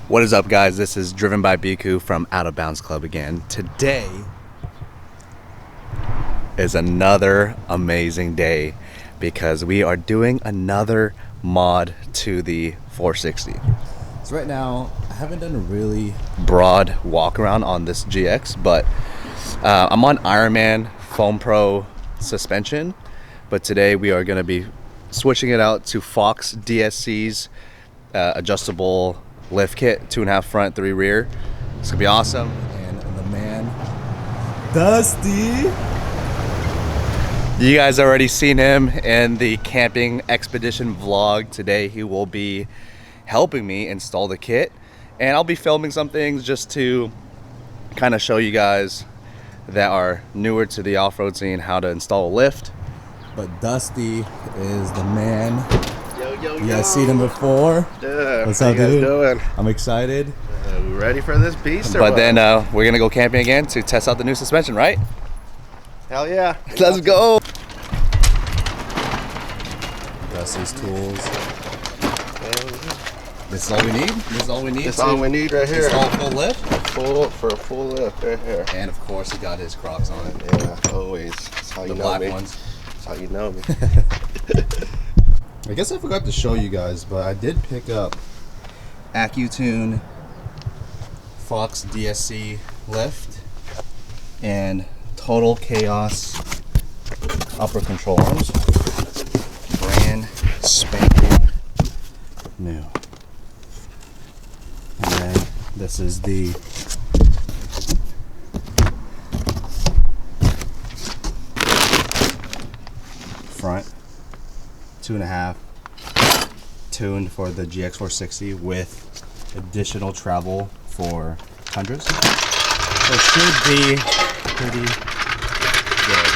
What is up, guys? This is Driven by Biku from Out of Bounds Club again. Today is another amazing day because we are doing another mod to the 460. So right now, I haven't done a really broad walk around on this GX, but I'm on Ironman Foam Pro suspension, but today we are going to be switching it out to Fox DSC's adjustable lift kit, 2.5 front, 3 rear. It's gonna be awesome. And the man, Dusty. You guys already seen him in the camping expedition vlog. Today he will be helping me install the kit, and I'll be filming some things just to kind of show you guys that are newer to the off-road scene how to install a lift. But Dusty is the man. You guys seen him before? Yeah. What's up, dude? Doing? I'm excited. We ready for this beast? But then we're gonna go camping again to test out the new suspension, right? Hell yeah! Let's go. Dusty's tools. This is all we need. This is all we need. This is all we need right here. Install full lift. For a full lift right here. And of course, he got his Crocs on. Yeah, always. That's how you know black me. ones. That's how you know me. I guess I forgot to show you guys, but I did pick up Accutune Fox DSC lift and Total Chaos upper control arms. Brand spanking new. And then this is the front. 2.5 tuned for the GX460 with additional travel for hundreds. So it should be pretty good.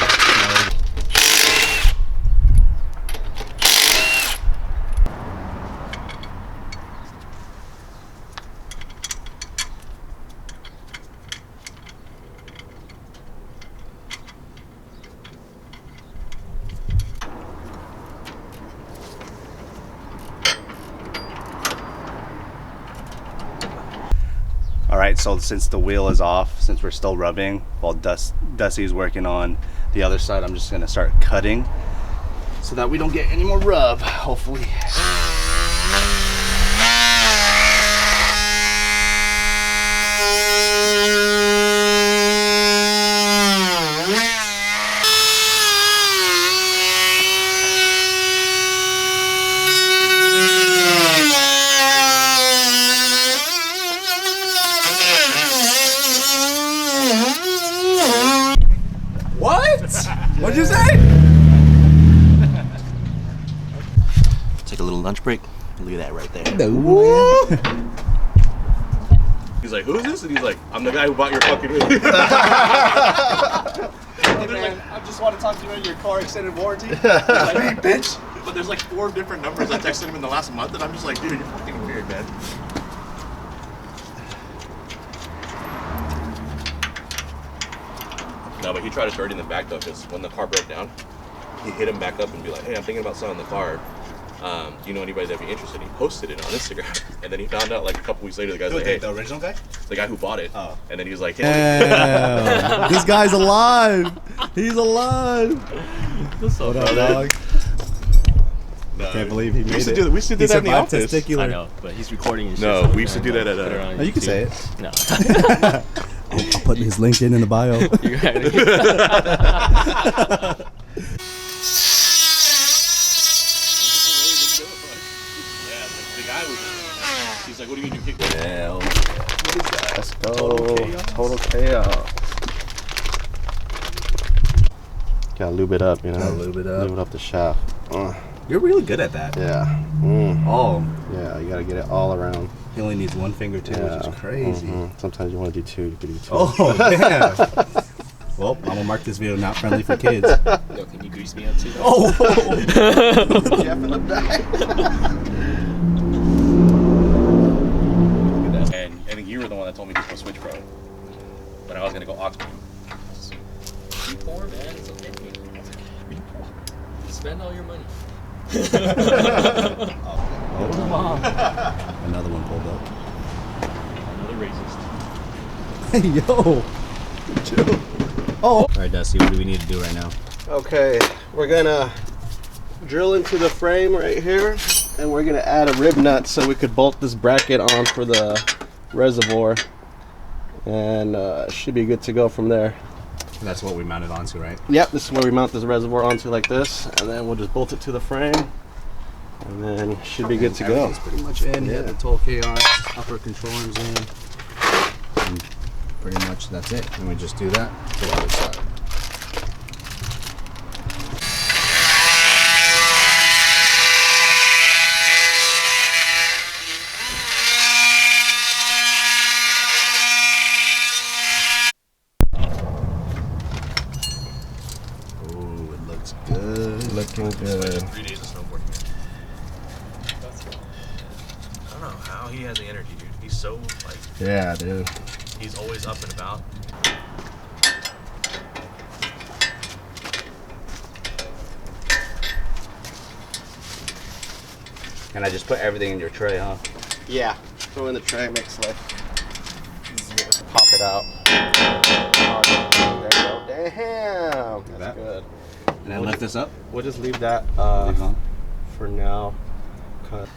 Alright, so since the wheel is off, since we're still rubbing, while Dusty's working on the other side, I'm just going to start cutting so that we don't get any more rub, hopefully. What'd you say? Take a little lunch break. Look at that right there. No. He's like, who is this? And he's like, I'm the guy who bought your fucking wheel. Hey man, I just want to talk to you about your car extended warranty. Like, hey, bitch. But there's like 4 different numbers I texted him in the last month, and I'm just like, dude, you're fucking weird, man. No, but he tried to start in the back though, because when the car broke down, he hit him back up and be like, hey, I'm thinking about selling the car. Do you know anybody that'd be interested? He posted it on Instagram, and then he found out like a couple weeks later, the guy's like, hey, the original guy? the guy who bought it. Oh. And then he was like, hey. Damn. This guy's alive. He's alive. What's up, What up, dog? I can't believe he made it. We used to do that in the office. I know, but he's recording his shit. No, so we used to do that at Oh, you can say it. No. I'll put his LinkedIn in the bio. You got it. He's like, what do you do? Kick Hell. What is that? Let's go. Total chaos. Gotta lube it up, you know. Gotta lube it up. Lube it up the shaft. You're really good at that. Yeah. Oh. Yeah, you gotta get it all around. He only needs one finger too, which is crazy. Sometimes you want to do 2, you can do 2. Oh, yeah. Well, I'm gonna mark this video not friendly for kids. Yo, can you grease me up too? Oh! Jeff in the back. And I think you were the one that told me to go Switch Pro. But I was gonna go Aux Pro. You poor, man. It's okay. Spend all your money. Oh, another one pulled up. really racist. Hey, yo. Chill. Oh. All right, Dusty, what do we need to do right now? Okay, we're gonna drill into the frame right here, and we're gonna add a rib nut so we could bolt this bracket on for the reservoir, and should be good to go from there. That's what we mounted onto, right? Yep, this is where we mount this reservoir onto like this, and then we'll just bolt it to the frame, and then should be good to go. Everything's pretty much in. Yeah. Yeah, the total chaos, upper control arms in. And pretty much that's it. And we just do that to the other side. Ooh, it looks good. Looking good. 3 days of snowboarding. I don't know how he has the energy, dude. He's so like, Yeah, dude. he's always up and about. And I just put everything in your tray, huh? Yeah, throw in the tray, makes life easier. Pop it out. There you go. Damn, that's that. good. And then lift this up. We'll just leave that Leave on. for now. Cut.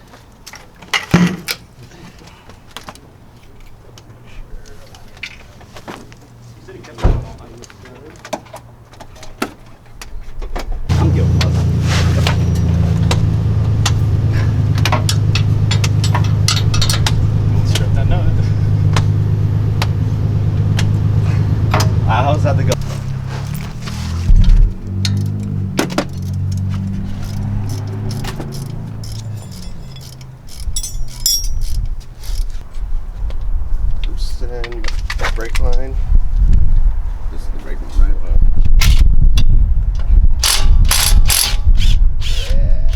I'm giving up. Strip that nut. How's that to go? Loosen the brake line. This is the brake one, right? Yeah.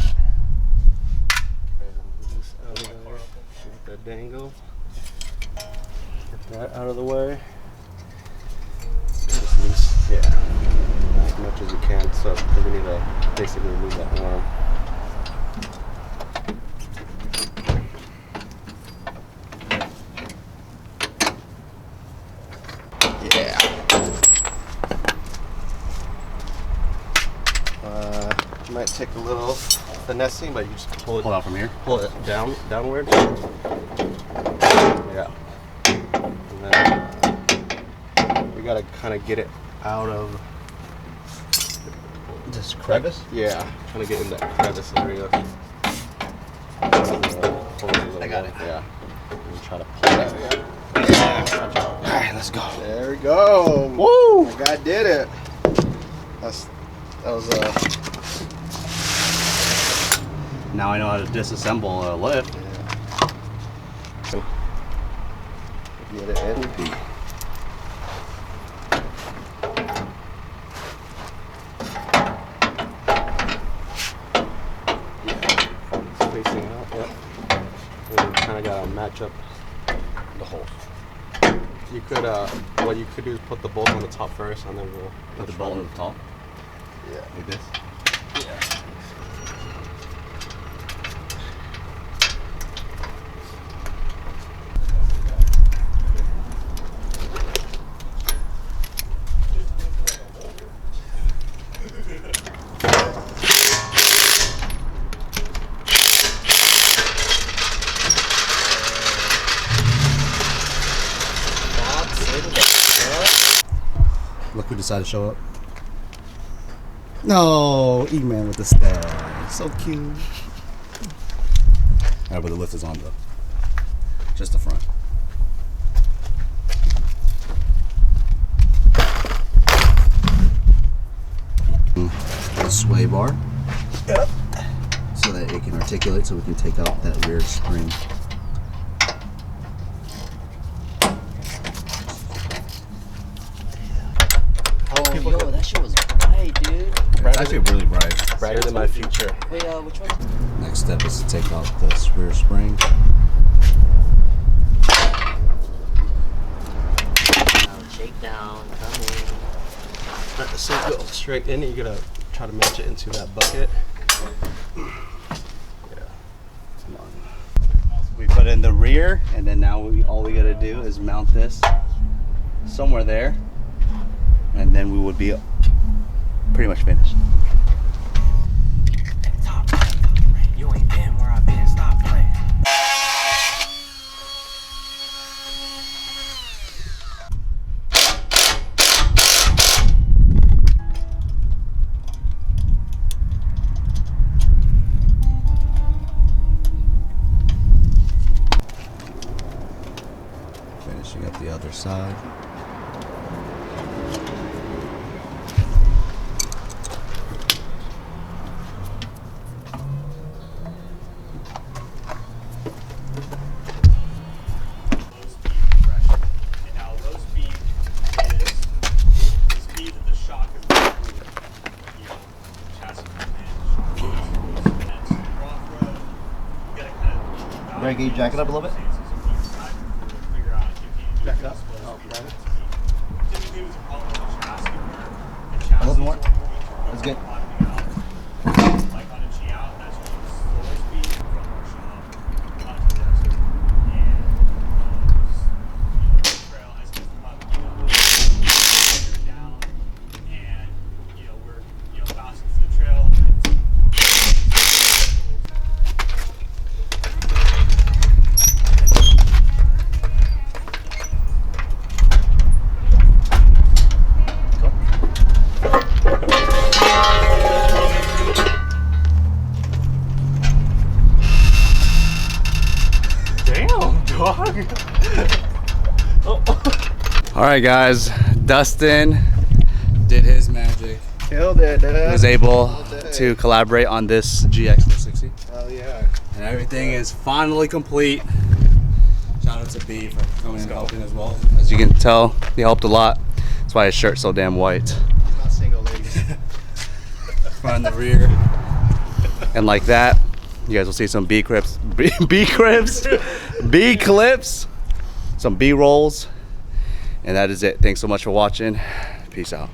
And this out of the way. Get that dangle. Get that out of the way. Just loose, yeah, as much as you can. So because we need to basically remove that arm. Yeah. Might take a little finessing, but you just pull it Pull out from here. pull it downward. Yeah. And then we gotta kind of get it out of This crevice? yeah, trying to get in that crevice area. I got it. Yeah. And try to pull that. Yeah. All right, let's go. There we go. Woo! The guy did it. That was Now I know how to disassemble a lift. get it in. Spacing out, yep. And you kind of gotta match up the holes. You could, what you could do is put the bolt on the top first, and then we'll Put the bolt on the top, Yeah. like this. Yeah. Look who decided to show up. No, E-Man with the staff. So cute. Alright, but the lift is on though. Just the front. The sway bar. Yep. So that it can articulate so we can take out that rear spring. Oh, yo, that shit was bright, dude. It's actually really bright. Brighter than my future. Wait, which one? Next step is to take out the rear spring. Shakedown coming. So go straight in, you gotta try to match it into that bucket. Yeah. Come on. We put in the rear here, and then now all we gotta do is mount this somewhere there, and then we would be pretty much finished. You ain't been where I've been, stop playing. Finishing up the other side. And now low speed is the speed that the shock is going through, chassis and shock. Off-road, you gotta kind of... Greg, can you jack it up a little bit? Jack up? Oh, right. Typically, it was a problem with the chassis where the chassis... A little more. That's good. Like on a G out, that's just slower speed from our shop onto the desert. And trail, as it's come up, down, and we're bouncing to the trail. All right, guys, Dustin did his magic. Killed it, dude. He was able to collaborate on this GX460, Oh yeah. and everything is finally complete. Shout out to B for coming and helping as well. As you can tell, he helped a lot. That's why his shirt's so damn white. Not single, ladies. Front and the rear. And like that, you guys will see some B clips, B clips, some B rolls. And that is it. Thanks so much for watching. Peace out.